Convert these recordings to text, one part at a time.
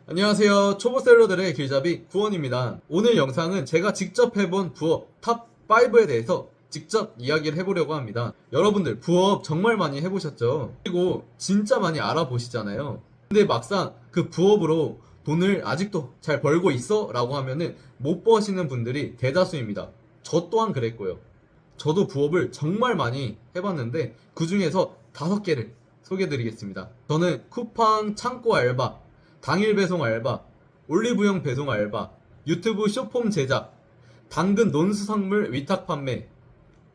안녕하세요. 초보셀러들의 길잡이 구원입니다. 오늘 영상은 제가 직접 해본 부업 탑5에 대해서 직접 이야기를 해보려고 합니다. 여러분들 부업 정말 많이 해보셨죠? 그리고 진짜 많이 알아보시잖아요. 근데 막상 그 부업으로 돈을 아직도 잘 벌고 있어? 라고 하면은 못 버시는 분들이 대다수입니다. 저 또한 그랬고요. 저도 부업을 정말 많이 해봤는데 그 중에서 5개를 소개해드리겠습니다. 저는 쿠팡 창고 알바, 당일 배송 알바, 올리브영 배송 알바, 유튜브 쇼폼 제작, 당근 논수산물 위탁 판매,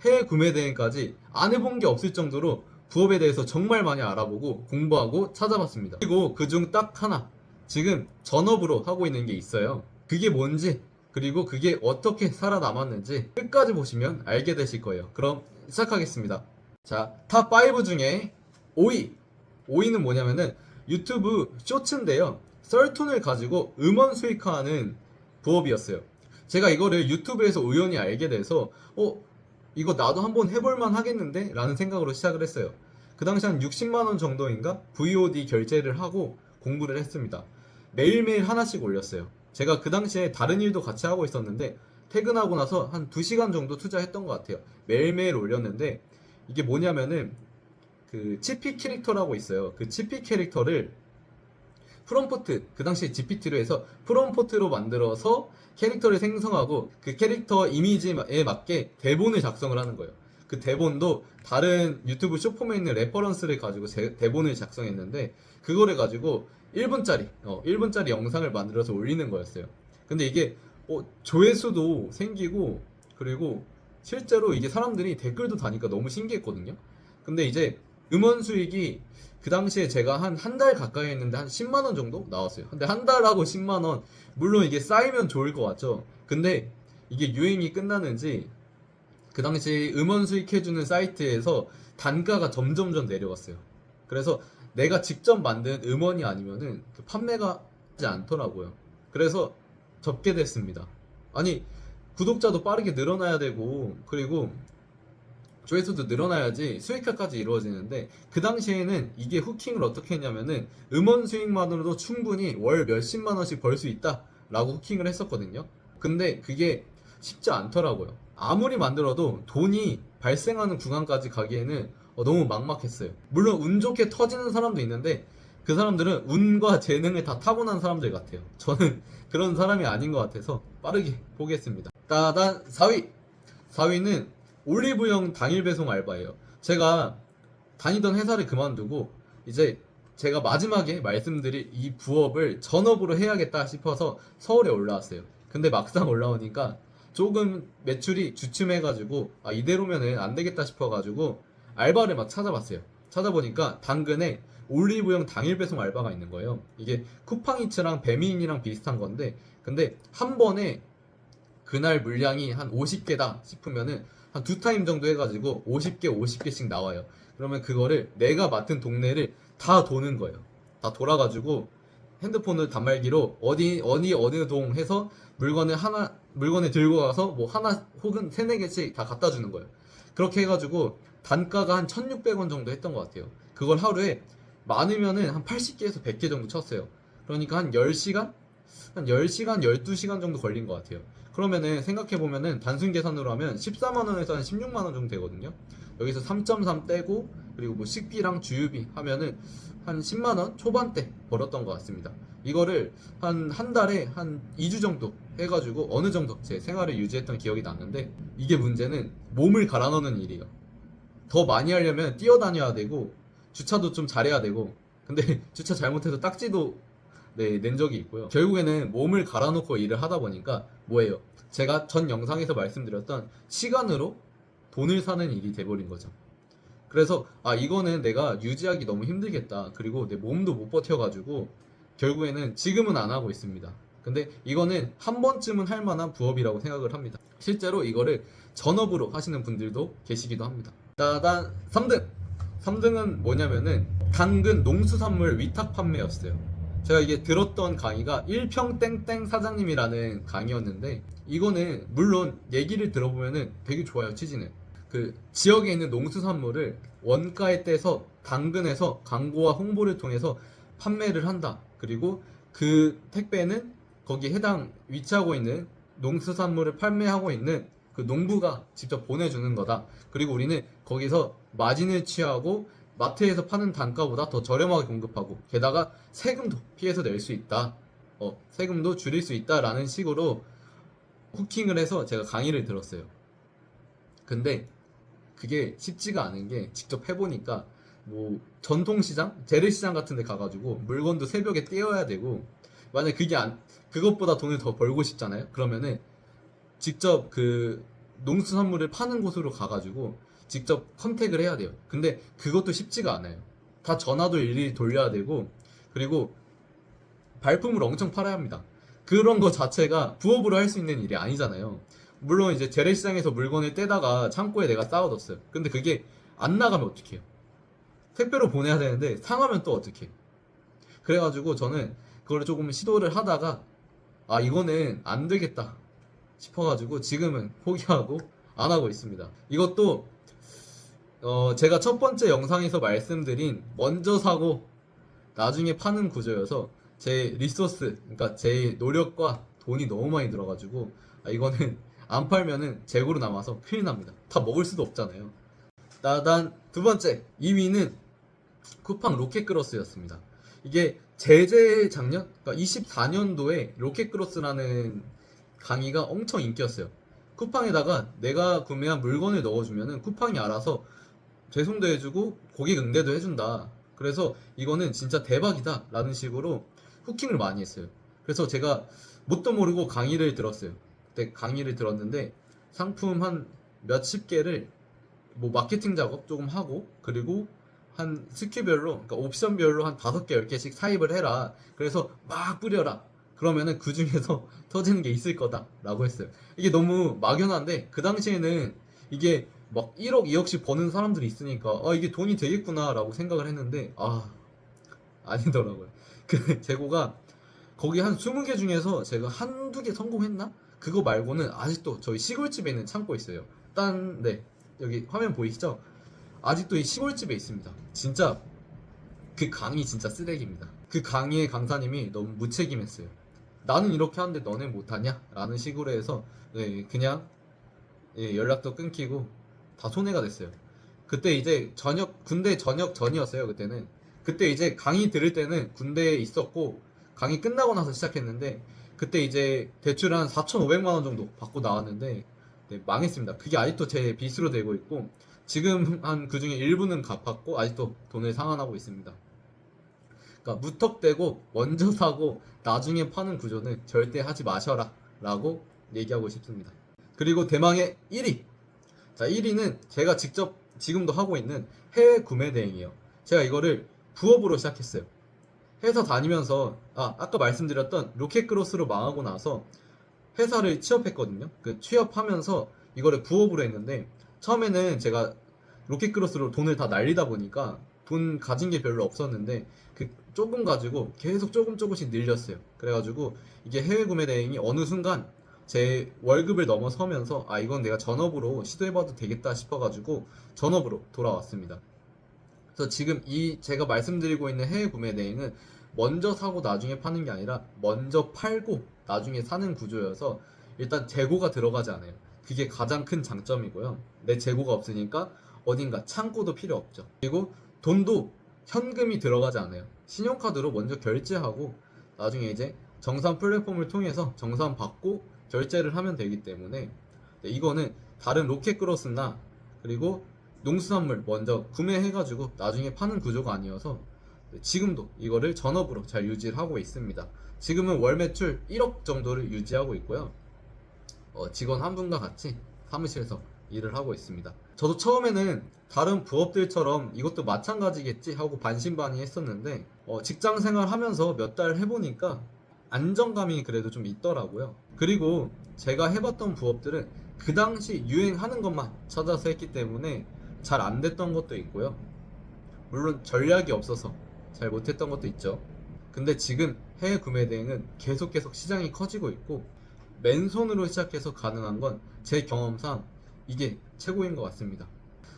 해외 구매 대행까지 안 해본 게 없을 정도로 부업에 대해서 정말 많이 알아보고 공부하고 찾아봤습니다. 그리고 그중 딱 하나, 지금 전업으로 하고 있는 게 있어요. 그게 뭔지, 그리고 그게 어떻게 살아남았는지 끝까지 보시면 알게 되실 거예요. 그럼 시작하겠습니다. 자, 탑5 중에 5위. 5위는 뭐냐면은 유튜브 쇼츠인데요. 썰툰을 가지고 음원 수익화하는 부업이었어요. 제가 이거를 유튜브에서 우연히 알게 돼서 이거 나도 한번 해볼만 하겠는데? 라는 생각으로 시작을 했어요. 그 당시 한 60만원 정도인가? VOD 결제를 하고 공부를 했습니다. 매일매일 하나씩 올렸어요. 제가 그 당시에 다른 일도 같이 하고 있었는데 퇴근하고 나서 한 2시간 정도 투자했던 것 같아요. 매일매일 올렸는데 이게 뭐냐면은 그 치피 캐릭터라고 있어요. 그 치피 캐릭터를 프롬포트, 그 당시에 GPT로 해서 프롬포트로 만들어서 캐릭터를 생성하고 그 캐릭터 이미지에 맞게 대본을 작성을 하는 거예요. 그 대본도 다른 유튜브 쇼폼에 있는 레퍼런스를 가지고 대본을 작성했는데 그거를 가지고 1분짜리 영상을 만들어서 올리는 거였어요. 근데 이게 조회수도 생기고 그리고 실제로 이게 사람들이 댓글도 다니까 너무 신기했거든요. 근데 이제 음원 수익이 그 당시에 제가 한 달 가까이 했는데 한 10만원 정도 나왔어요. 근데 한 달하고 10만원, 물론 이게 쌓이면 좋을 것 같죠. 근데 이게 유행이 끝나는지 그 당시 음원 수익해주는 사이트에서 단가가 점점점 내려갔어요. 그래서 내가 직접 만든 음원이 아니면은 그 판매가 하지 않더라고요. 그래서 접게 됐습니다. 아니, 구독자도 빠르게 늘어나야 되고, 그리고 조회수도 늘어나야지 수익화까지 이루어지는데 그 당시에는 이게 후킹을 어떻게 했냐면은 음원 수익만으로도 충분히 월 몇십만 원씩 벌 수 있다 라고 후킹을 했었거든요. 근데 그게 쉽지 않더라고요. 아무리 만들어도 돈이 발생하는 구간까지 가기에는 너무 막막했어요. 물론 운 좋게 터지는 사람도 있는데 그 사람들은 운과 재능을 다 타고난 사람들 같아요. 저는 그런 사람이 아닌 것 같아서 빠르게 포기했습니다. 따단 4위. 4위는 올리브영 당일 배송 알바예요. 제가 다니던 회사를 그만두고 이제 제가 마지막에 말씀드릴 이 부업을 전업으로 해야겠다 싶어서 서울에 올라왔어요. 근데 막상 올라오니까 조금 매출이 주춤해가지고 이대로면은 안 되겠다 싶어가지고 알바를 막 찾아봤어요. 찾아보니까 당근에 올리브영 당일 배송 알바가 있는 거예요. 이게 쿠팡이츠랑 배민이랑 비슷한 건데 근데 한 번에 그날 물량이 한 50개다 싶으면은 한 2타임 정도 해가지고 50개씩 나와요. 그러면 그거를 내가 맡은 동네를 다 도는 거예요. 다 돌아가지고 핸드폰을 단말기로 어느 동 해서 물건을 들고 가서 뭐 하나 혹은 3-4개씩 다 갖다 주는 거예요. 그렇게 해가지고 단가가 한 1,600원 정도 했던 것 같아요. 그걸 하루에 많으면은 한 80개에서 100개 정도 쳤어요. 그러니까 한 10시간? 한 10시간, 12시간 정도 걸린 것 같아요. 그러면은 생각해보면은 단순 계산으로 하면 14만원에서 한 16만원 정도 되거든요. 여기서 3.3 떼고 그리고 뭐 식비랑 주유비 하면은 한 10만원 초반대 벌었던 것 같습니다. 이거를 한 달에 한 2주 정도 해가지고 어느 정도 제 생활을 유지했던 기억이 나는데 이게 문제는 몸을 갈아 넣는 일이에요. 더 많이 하려면 뛰어다녀야 되고 주차도 좀 잘해야 되고 근데 주차 잘못해서 딱지도 낸 적이 있고요. 결국에는 몸을 갈아놓고 일을 하다 보니까 뭐예요? 제가 전 영상에서 말씀드렸던 시간으로 돈을 사는 일이 돼버린 거죠. 그래서 이거는 내가 유지하기 너무 힘들겠다. 그리고 내 몸도 못 버텨가지고 결국에는 지금은 안 하고 있습니다. 근데 이거는 한 번쯤은 할 만한 부업이라고 생각을 합니다. 실제로 이거를 전업으로 하시는 분들도 계시기도 합니다. 따단 3등! 3등은 뭐냐면은 당근 농수산물 위탁 판매였어요. 제가 이게 들었던 강의가 1평땡땡 사장님이라는 강의였는데 이거는 물론 얘기를 들어보면은 되게 좋아요. 취지는 그 지역에 있는 농수산물을 원가에 떼서 당근에서 광고와 홍보를 통해서 판매를 한다. 그리고 그 택배는 거기 해당 위치하고 있는 농수산물을 판매하고 있는 그 농부가 직접 보내주는 거다. 그리고 우리는 거기서 마진을 취하고 마트에서 파는 단가보다 더 저렴하게 공급하고 게다가 세금도 피해서 낼 수 있다. 세금도 줄일 수 있다라는 식으로 후킹을 해서 제가 강의를 들었어요. 근데 그게 쉽지가 않은 게 직접 해보니까 뭐 전통시장, 재래시장 같은 데 가가지고 물건도 새벽에 떼어야 되고 만약 그것보다 돈을 더 벌고 싶잖아요. 그러면은 직접 그 농수산물을 파는 곳으로 가가지고 직접 컨택을 해야 돼요. 근데 그것도 쉽지가 않아요. 다 전화도 일일이 돌려야 되고 그리고 발품을 엄청 팔아야 합니다. 그런 거 자체가 부업으로 할 수 있는 일이 아니잖아요. 물론 이제 재래시장에서 물건을 떼다가 창고에 내가 쌓아뒀어요. 근데 그게 안 나가면 어떡해요? 택배로 보내야 되는데 상하면 또 어떡해? 그래가지고 저는 그걸 조금 시도를 하다가 이거는 안 되겠다 싶어가지고 지금은 포기하고 안 하고 있습니다. 이것도 제가 첫 번째 영상에서 말씀드린 먼저 사고 나중에 파는 구조여서 제 리소스, 그러니까 제 노력과 돈이 너무 많이 들어가지고 이거는 안 팔면은 재고로 남아서 큰일 납니다. 다 먹을 수도 없잖아요. 따단 두 번째 2위는 쿠팡 로켓크로스였습니다. 이게 재작년, 그러니까 24년도에 로켓크로스라는 강의가 엄청 인기였어요. 쿠팡에다가 내가 구매한 물건을 넣어주면은 쿠팡이 알아서 배송도 해주고 고객 응대도 해준다. 그래서 이거는 진짜 대박이다 라는 식으로 후킹을 많이 했어요. 그래서 제가 뭣도 모르고 강의를 들었어요. 그때 강의를 들었는데 상품 한 몇십 개를 뭐 마케팅 작업 조금 하고 그리고 한 스큐별로, 그러니까 옵션별로 한 5개, 10개씩 사입을 해라. 그래서 막 뿌려라. 그러면은 그 중에서 터지는 게 있을 거다. 라고 했어요. 이게 너무 막연한데, 그 당시에는 이게 막 1억, 2억씩 버는 사람들이 있으니까, 이게 돈이 되겠구나. 라고 생각을 했는데, 아니더라고요. 그 재고가 거기 한 20개 중에서 제가 한두 개 성공했나? 그거 말고는 아직도 저희 시골집에 있는 창고에 있어요. 네. 여기 화면 보이시죠? 아직도 이 시골집에 있습니다. 진짜 그 강의 진짜 쓰레기입니다. 그 강의의 강사님이 너무 무책임했어요. 나는 이렇게 하는데 너네 못하냐? 라는 식으로 해서 그냥 연락도 끊기고 다 손해가 됐어요. 그때 이제 군대 전역 전이었어요. 그때는. 그때 이제 강의 들을 때는 군대에 있었고 강의 끝나고 나서 시작했는데 그때 이제 대출 한 4,500만 원 정도 받고 나왔는데 망했습니다. 그게 아직도 제 빚으로 되고 있고 지금 한 그 중에 일부는 갚았고 아직도 돈을 상환하고 있습니다. 그러니까 무턱대고 먼저 사고 나중에 파는 구조는 절대 하지 마셔라 라고 얘기하고 싶습니다. 그리고 대망의 1위. 자, 1위는 제가 직접 지금도 하고 있는 해외 구매 대행이에요. 제가 이거를 부업으로 시작했어요. 회사 다니면서 아까 말씀드렸던 로켓크로스로 망하고 나서 회사를 취업했거든요. 그 취업하면서 이거를 부업으로 했는데 처음에는 제가 로켓크로스로 돈을 다 날리다 보니까 돈 가진 게 별로 없었는데 그 조금 가지고 계속 조금씩 늘렸어요. 그래가지고 이게 해외 구매 대행이 어느 순간 제 월급을 넘어서면서 이건 내가 전업으로 시도해봐도 되겠다 싶어가지고 전업으로 돌아왔습니다. 그래서 지금 제가 말씀드리고 있는 해외 구매 대행은 먼저 사고 나중에 파는 게 아니라 먼저 팔고 나중에 사는 구조여서 일단 재고가 들어가지 않아요. 그게 가장 큰 장점이고요. 내 재고가 없으니까 어딘가 창고도 필요 없죠. 그리고 돈도 현금이 들어가지 않아요. 신용카드로 먼저 결제하고 나중에 이제 정산 플랫폼을 통해서 정산 받고 결제를 하면 되기 때문에 이거는 다른 로켓크로스나 그리고 농수산물 먼저 구매해가지고 나중에 파는 구조가 아니어서 지금도 이거를 전업으로 잘 유지를 하고 있습니다. 지금은 월 매출 1억 정도를 유지하고 있고요. 직원 한 분과 같이 사무실에서 일을 하고 있습니다. 저도 처음에는 다른 부업들처럼 이것도 마찬가지겠지 하고 반신반의했었는데 직장 생활 하면서 몇 달 해보니까 안정감이 그래도 좀 있더라고요. 그리고 제가 해봤던 부업들은 그 당시 유행하는 것만 찾아서 했기 때문에 잘 안 됐던 것도 있고요. 물론 전략이 없어서 잘 못했던 것도 있죠. 근데 지금 해외 구매 대행은 계속 시장이 커지고 있고 맨손으로 시작해서 가능한 건 제 경험상 이게 최고인 것 같습니다.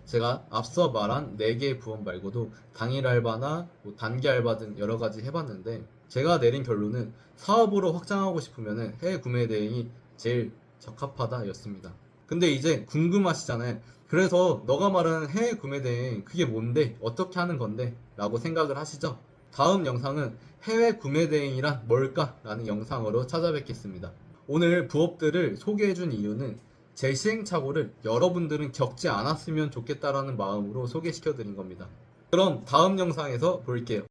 제가 앞서 말한 4개의 부업 말고도 당일 알바나 뭐 단기 알바 등 여러 가지 해봤는데 제가 내린 결론은 사업으로 확장하고 싶으면 해외 구매 대행이 제일 적합하다 였습니다. 근데 이제 궁금하시잖아요. 그래서 너가 말하는 해외 구매 대행 그게 뭔데? 어떻게 하는 건데? 라고 생각을 하시죠? 다음 영상은 해외 구매 대행이란 뭘까? 라는 영상으로 찾아뵙겠습니다. 오늘 부업들을 소개해준 이유는 제 시행착오를 여러분들은 겪지 않았으면 좋겠다라는 마음으로 소개시켜드린 겁니다. 그럼 다음 영상에서 볼게요.